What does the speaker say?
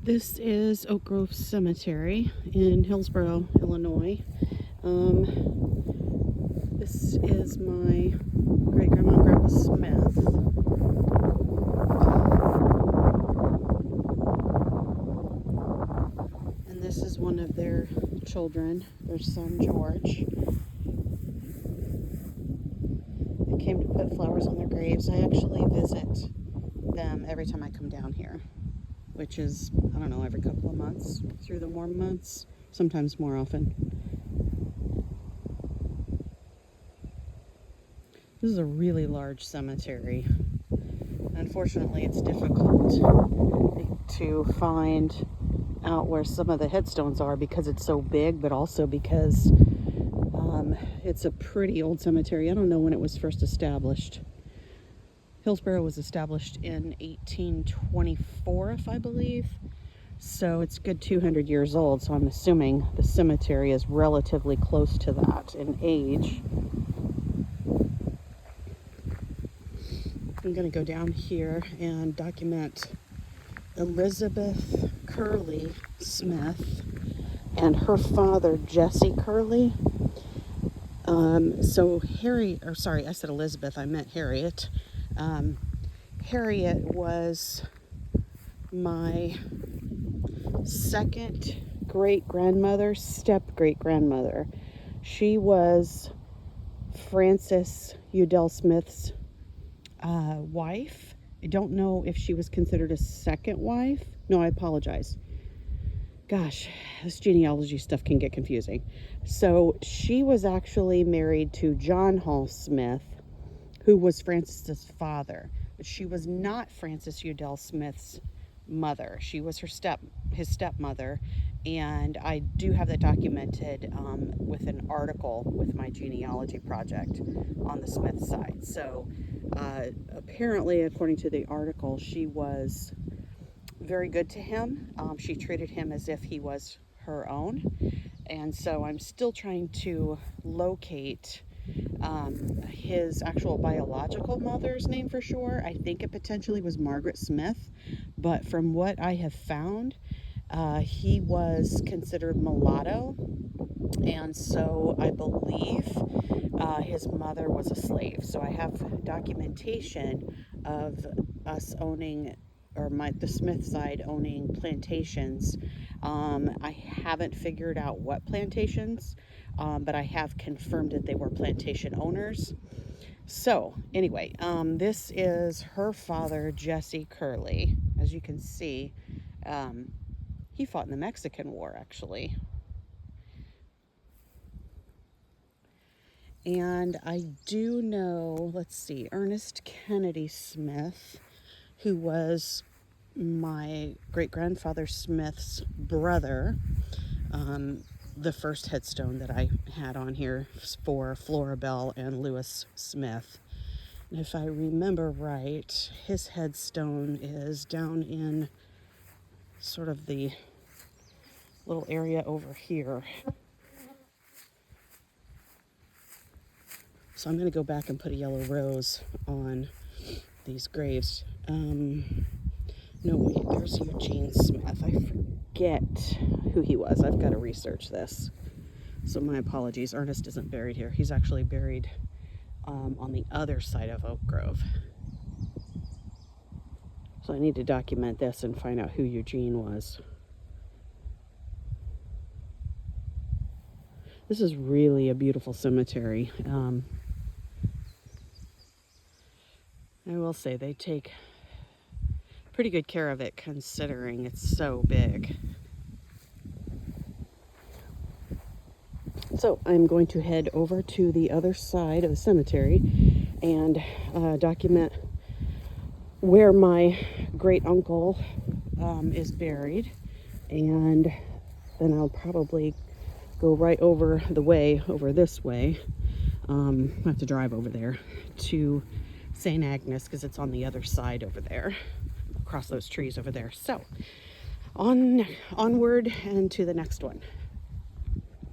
This is Oak Grove Cemetery in Hillsboro, Illinois. This is my great-grandma and grandpa Smith. And this is one of their children, their son George. They came to put flowers on their graves. I actually visit them every time I come down here, which is, I don't know, every couple of months through the warm months, sometimes more often. This is a really large cemetery. Unfortunately, it's difficult to find out where some of the headstones are because it's so big, but also because it's a pretty old cemetery. I don't know when it was first established. Hillsboro was established in 1824, if I believe. So it's a good 200 years old. So I'm assuming the cemetery is relatively close to that in age. I'm going to go down here and document Elizabeth Curley Smith and her father, Jesse Curley. I said Elizabeth, I meant Harriet. Harriet was my second great-grandmother, step-great-grandmother. She was Frances Udell Smith's wife. I don't know if she was considered a second wife. No, I apologize. Gosh, this genealogy stuff can get confusing. So she was actually married to John Hall Smith, who was Frances's father, but she was not Frances Udell Smith's mother. She was his stepmother, and I do have that documented with an article with my genealogy project on the Smith side. So apparently, according to the article, she was very good to him. She treated him as if he was her own, and so I'm still trying to locate his actual biological mother's name for sure. I think it potentially was Margaret Smith, but from what I have found, he was considered mulatto, and so I believe his mother was a slave. So I have documentation of us owning, or the Smith side owning plantations. I haven't figured out what plantations, but I have confirmed that they were plantation owners. So anyway, this is her father, Jesse Curley. As you can see, he fought in the Mexican War, actually. And I do know, let's see, Ernest Kennedy Smith, who was my great-grandfather Smith's brother. The first headstone that I had on here for Floribel and Lewis Smith. And if I remember right, his headstone is down in sort of the little area over here. So I'm going to go back and put a yellow rose on these graves. No, wait, there's Eugene Smith. I forget who he was. I've got to research this. So my apologies. Ernest isn't buried here. He's actually buried on the other side of Oak Grove. So I need to document this and find out who Eugene was. This is really a beautiful cemetery. I will say they take pretty good care of it considering it's so big. So I'm going to head over to the other side of the cemetery and document where my great uncle is buried, and then I'll probably go right over the way, over this way. I have to drive over there to St. Agnes because it's on the other side over there, across those trees over there. So onward and to the next one.